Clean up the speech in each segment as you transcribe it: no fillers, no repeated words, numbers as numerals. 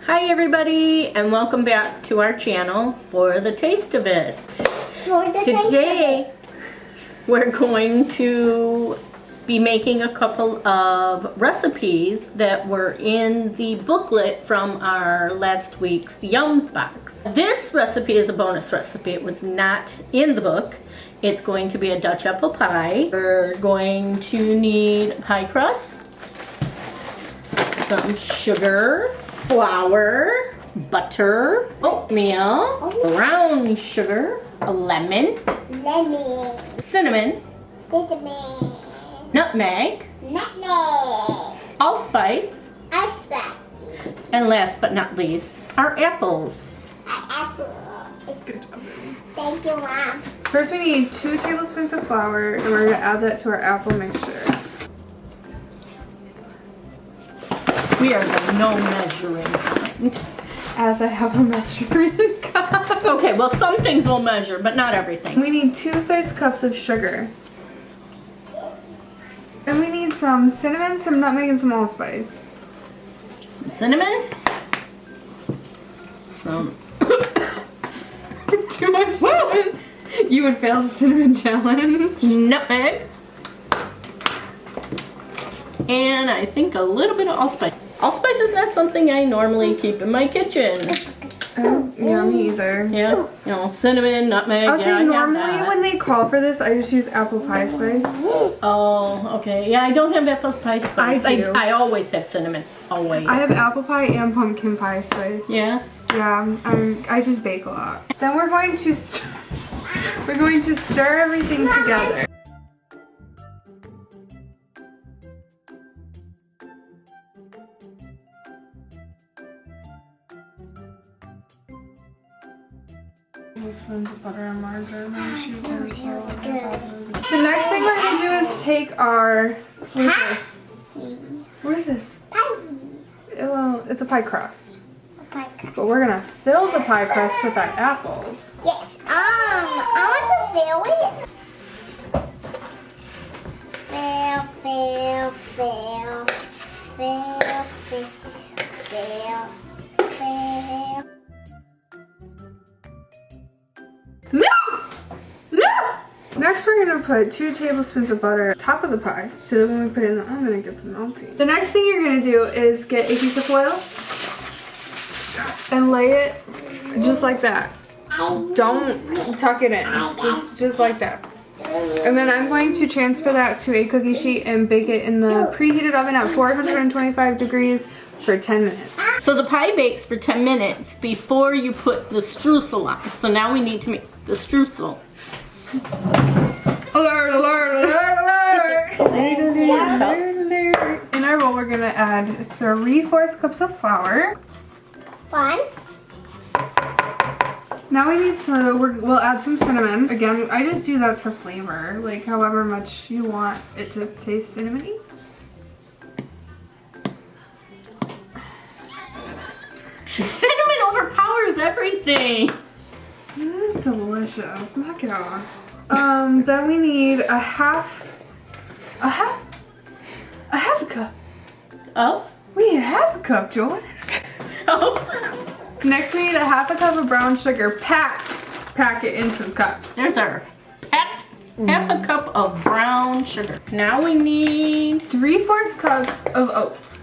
Hi everybody, and welcome back to our channel for the taste of it. Today we're going to be making a couple of recipes that were in the booklet from our last week's Yums box. This recipe is a bonus recipe. It was not in the book. It's going to be a Dutch apple pie. We're going to need pie crust, some sugar, flour, butter, oatmeal, brown sugar, a lemon, cinnamon, nutmeg, allspice, and last but not least, our apples. Good job. Thank you, Mom. First we need 2 tablespoons of flour, and we're going to add that to our apple mixture. We are the no measuring kind. As I have a measuring cup. Okay, well some things will measure, but not everything. We need 2/3 cups of sugar. And we need some cinnamon, some nutmeg, and some allspice. Some cinnamon. Some Too much cinnamon. You would fail the cinnamon challenge. nutmeg. And I think a little bit of allspice. Allspice is not something I normally keep in my kitchen. Oh, yeah, me either. Yeah, you know, cinnamon, nutmeg. I'll yeah, say I have normally that. when they call for this, I just use apple pie spice. Oh, okay. Yeah, I don't have apple pie spice. I do. I always have cinnamon. Always. I have apple pie and pumpkin pie spice. Yeah. Yeah, I just bake a lot. Then we're going to stir everything together. Tablespoons of butter and margarine. So next thing we're gonna do is take our what is this? Well, it's a pie crust. But we're gonna fill the pie crust with our apples. Yes. I want to fill it. Fill. No! No! Next we're gonna put 2 tablespoons of butter on top of the pie so that when we put it in the oven it gets melty. The next thing you're gonna do is get a piece of foil and lay it just like that. Don't tuck it in, just like that. And then I'm going to transfer that to a cookie sheet and bake it in the preheated oven at 425 degrees for 10 minutes. So the pie bakes for 10 minutes before you put the streusel on. So now we need to make the streusel. Alert, alert, alert, alert! In our bowl we're gonna add 3/4 cups of flour. 1. Now we need some, we'll add some cinnamon. Again, I just do that to flavor, like however much you want it to taste cinnamony. Cinnamon overpowers everything. Cinnamon is delicious. Knock it off. Then we need a half a cup. Oh? We need a half a cup, Joy. Oh. Next we need a half a cup of brown sugar pack it into the cup. There's our packed half a cup of brown sugar. Now we need 3/4 cups of oats.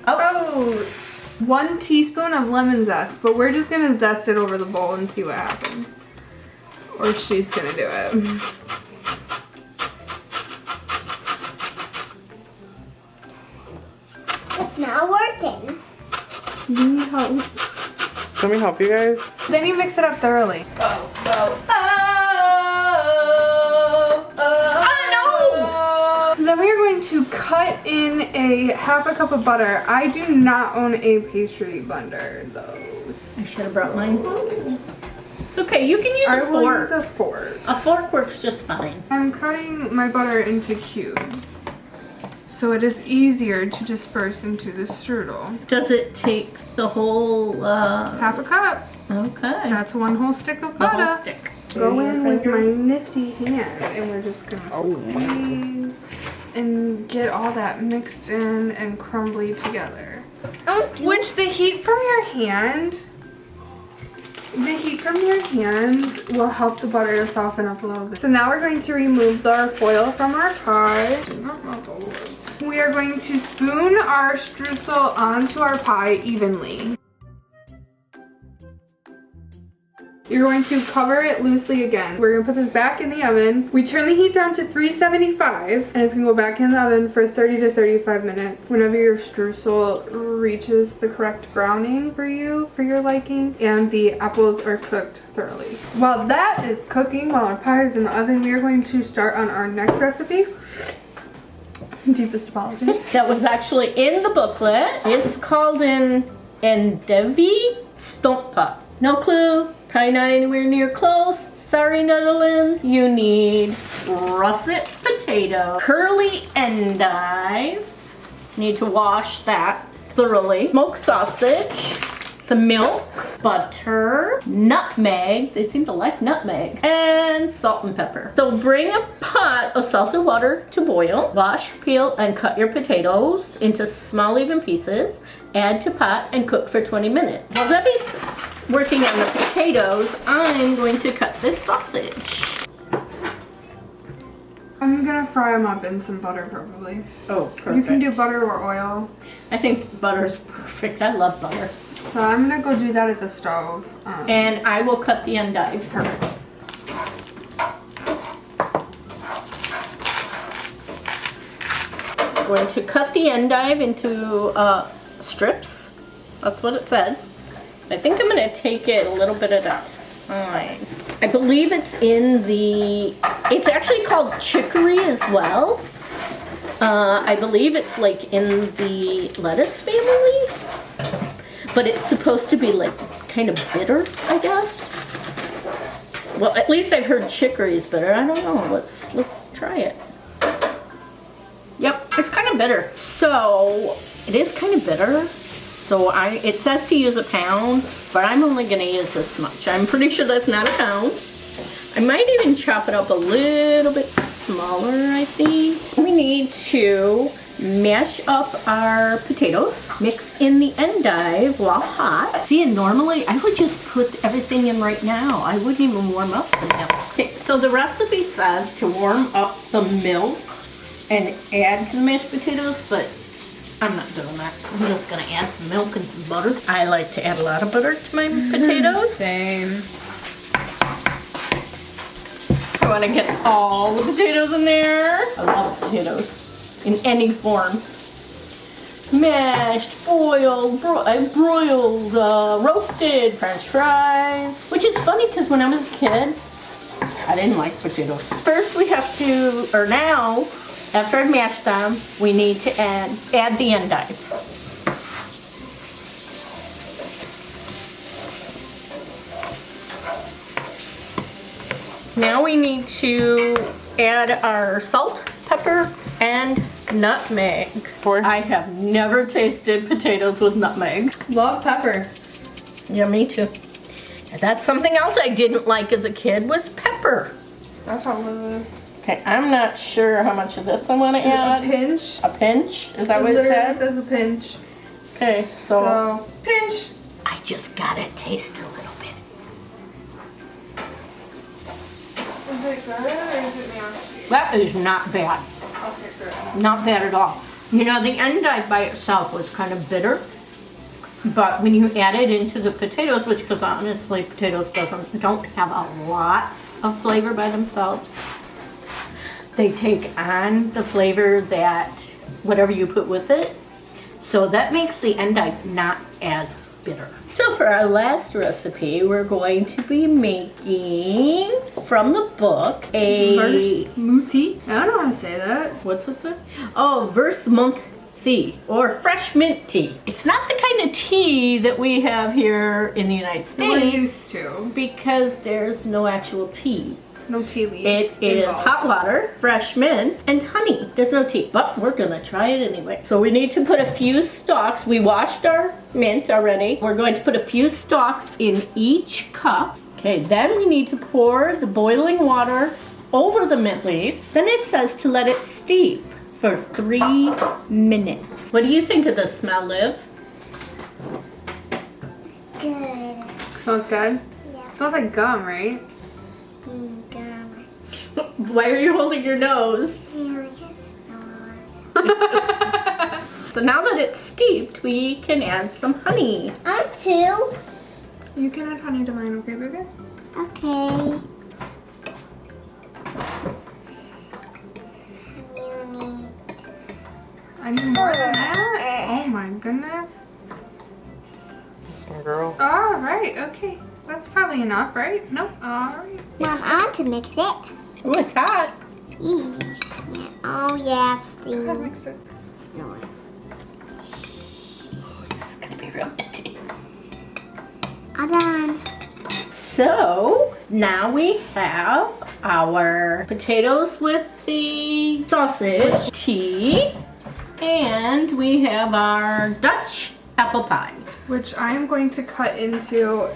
oats. 1 teaspoon of lemon zest, but we're just gonna zest it over the bowl and see what happens. Or she's gonna do it. It's not working. You need help. Let me help you guys. Then you mix it up thoroughly. Oh, Then we are going to cut in a half a cup of butter. I do not own a pastry blender, though. I should have brought mine. It's okay, you can use I a will fork. use a fork. A fork works just fine. I'm cutting my butter into cubes, so it is easier to disperse into the strudel. Does it take the whole, Half a cup. okay. That's 1 whole stick of The butter. whole stick. Go in with my nifty hand and we're just gonna squeeze and get all that mixed in and crumbly together. Which the heat from your hand will help the butter to soften up a little bit. So now we're going to remove our foil from our pie. We are going to spoon our streusel onto our pie evenly. You're going to cover it loosely again. We're gonna put this back in the oven. We turn the heat down to 375 and it's gonna go back in the oven for 30 to 35 minutes. Whenever your streusel reaches the correct browning for you, for your liking, and the apples are cooked thoroughly. While that is cooking, while our pie is in the oven, we are going to start on our next recipe. Deepest apologies. That was actually in the booklet. It's called an endive stompa. No clue. Probably not anywhere near close. Sorry, Netherlands. You need russet potato, curly endive. Need to wash that thoroughly. Smoked sausage, some milk, butter, nutmeg. They seem to like nutmeg. And salt and pepper. So bring a pot of salted water to boil. Wash, peel, and cut your potatoes into small even pieces. Add to pot and cook for 20 minutes. While Debbie's working on the potatoes, I'm going to cut this sausage. I'm gonna fry them up in some butter probably. Oh, perfect. You can do butter or oil. I think butter's perfect. I love butter. So I'm gonna go do that at the stove. And I will cut the endive first. I'm going to cut the endive into strips. That's what it said. I think I'm going to take it a little bit at a time. I believe it's in the, it's actually called chicory as well. I believe it's like in the lettuce family. But it's supposed to be like kind of bitter, I guess. Well, at least I've heard chicory is bitter. I don't know. Let's try it. Yep, it's kind of bitter. So it is kind of bitter. So it says to use a pound, but I'm only gonna use this much. I'm pretty sure that's not a pound. I might even chop it up a little bit smaller, I think. We need to mash up our potatoes, mix in the endive while hot. See, and normally I would just put everything in right now. I wouldn't even warm up the milk. Okay, so the recipe says to warm up the milk and add to the mashed potatoes, but I'm not doing that. I'm just gonna add some milk and some butter. I like to add a lot of butter to my potatoes. Same. I wanna get all the potatoes in there. I love potatoes in any form. Mashed, boiled, broiled, roasted, French fries. Which is funny because when I was a kid, I didn't like potatoes. First we have to, or now, after I've mashed them, we need to add the endive. Now we need to add our salt, pepper, and nutmeg. I have never tasted potatoes with nutmeg. Love pepper. Yeah, me too. And that's something else I didn't like as a kid was pepper. That's all it is. Okay, I'm not sure how much of this I want to add. A pinch. A pinch? Is that what it literally says? a pinch. Okay, so pinch. I just gotta taste a little bit. Is it good or is it nasty? That is not bad. Okay, good. Not bad at all. You know, the endive by itself was kind of bitter. But when you add it into the potatoes, which because honestly potatoes don't have a lot of flavor by themselves, they take on the flavor that whatever you put with it. So that makes the endive not as bitter. So for our last recipe, we're going to be making, from the book, a... Vermouth. I don't know how to say that. What's it say? Oh, Vermouth tea, or fresh mint tea. It's not the kind of tea that we have here in the United States. We're used to. Because there's no actual tea. No tea leaves. It is hot water, fresh mint, and honey. There's no tea, but we're gonna try it anyway. So we need to put a few stalks. We washed our mint already. We're going to put a few stalks in each cup. Okay, then we need to pour the boiling water over the mint leaves. Then it says to let it steep for 3 minutes. What do you think of the smell, Liv? Good. Smells good? Yeah. Smells like gum, right? Gum. Why are you holding your nose? Yeah, it smells. So now that it's steeped, we can add some honey. Two. You can add honey to mine, okay, baby? Okay. I need more than that? Oh my goodness. Small girl. All right, okay. That's probably enough, right? Nope. All right. Mom, I want to mix it. Oh, it's hot. Yeah. Oh, yeah, Go steam. ahead, mix it. No. This is gonna be real nutty. All done. So now we have our potatoes with the sausage, tea, and we have our Dutch apple pie. Which I am going to cut into.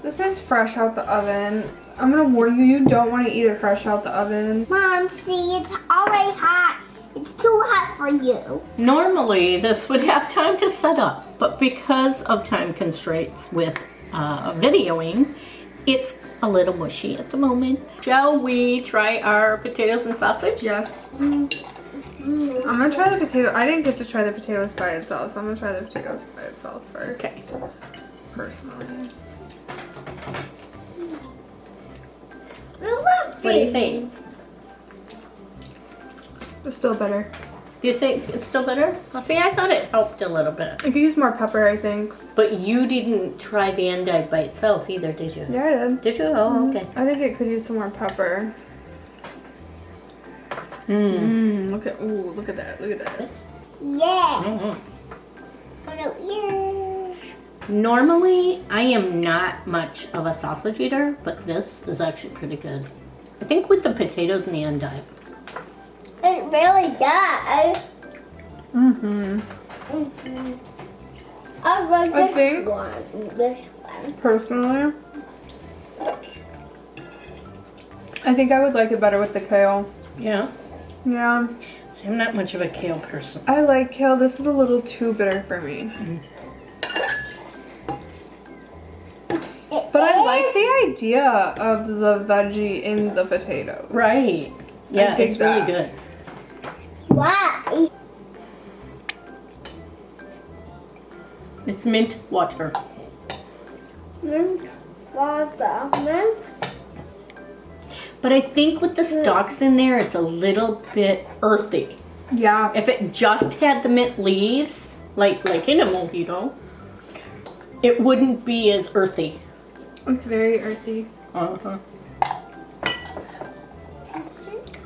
This is fresh out the oven. I'm gonna warn you, you don't want to eat it fresh out the oven. Mom, see, it's already hot. It's too hot for you. Normally this would have time to set up, but because of time constraints with videoing, it's a little mushy at the moment. Shall we try our potatoes and sausage? Yes. I'm gonna try the potato. I didn't get to try the potatoes by itself, so I'm gonna try the potatoes by itself first. Okay. Personally. What do you think? It's still better. Do you think it's still better? Well, see, I thought it helped a little bit. I could use more pepper, I think. But you didn't try the endive by itself either, did you? Yeah, I did. Did you? Oh, okay. I think it could use some more pepper. Look at that. Look at that. Yes. Oh, no, ears. Normally, I am not much of a sausage eater, but this is actually pretty good. I think with the potatoes and the endive. It really does. I like I this think- one. This one. Personally, I think I would like it better with the kale. Yeah. Yeah. See, I'm not much of a kale person. I like kale. This is a little too bitter for me. But I like the idea of the veggie in the potato. Right. Yeah, dig it's really that. good. Why? It's mint water. Mint water. Mint. But I think with the stalks in there, it's a little bit earthy. Yeah. If it just had the mint leaves, like in a mojito, it wouldn't be as earthy. It's very earthy. Uh-huh.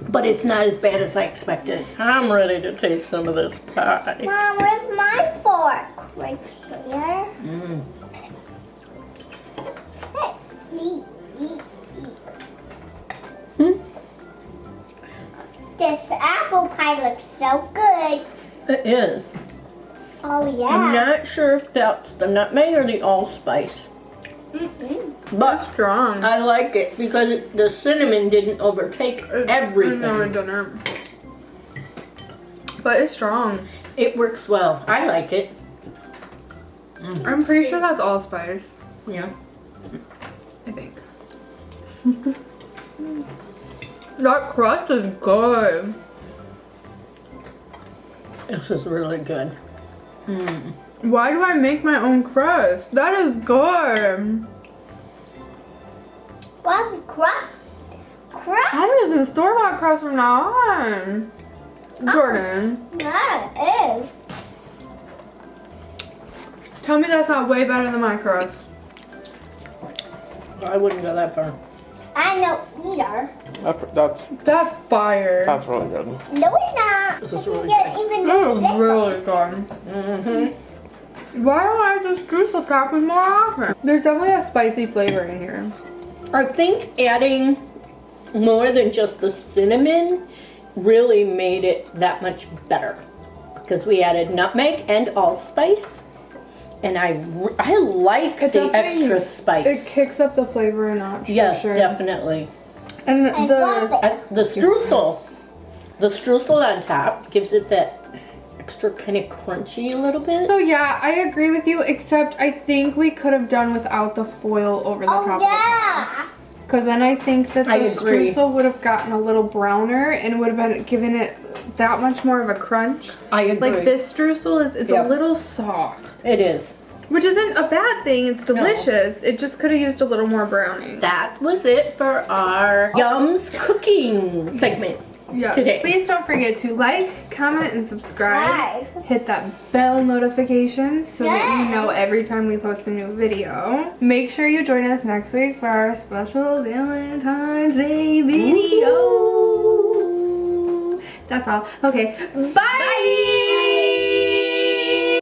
But it's not as bad as I expected. I'm ready to taste some of this pie. Mom, where's my fork? Right here. Let's see. This apple pie looks so good. It is. Oh, I'm yeah. not sure if that's the nutmeg or the allspice. But Strong. I like it because the cinnamon didn't overtake everything. No, it didn't. But it's strong. It works well. I like it. I'm pretty sure that's allspice. Yeah. I think. That crust is good. This is really good. Why do I make my own crust? That is good. What's crust? Crust? I'm using store-bought crust from now on. Jordan, No, it is. tell me that's not way better than my crust. I wouldn't go that far. I'm no eater. That's That's fire. really good. No, it's not. This is You really get even That sick. is really good. Why don't I just juice the coffee more often? There's definitely a spicy flavor in here. I think adding more than just the cinnamon really made it that much better. Because we added nutmeg and allspice. And I like It the definitely- extra spice. It kicks up the flavor a notch. Yes, for sure. definitely. And I love it. The streusel. The streusel on top gives it that extra kind of crunchy a little bit. So yeah, I agree with you, except I think we could have done without the foil over the top of the pan. Yeah. Because then I think that I the agree. streusel would have gotten a little browner and would have been given it that much more of a crunch. I agree. Like this streusel it's Yep. a little soft. It is. Which isn't a bad thing, it's delicious. It just could have used a little more browning. That was it for our Yums cooking segment Yeah. today. Please don't forget to like, comment, and subscribe. Hit that bell notification so that you know every time we post a new video. Make sure you join us next week for our special Valentine's Day video. That's all. Okay. Bye.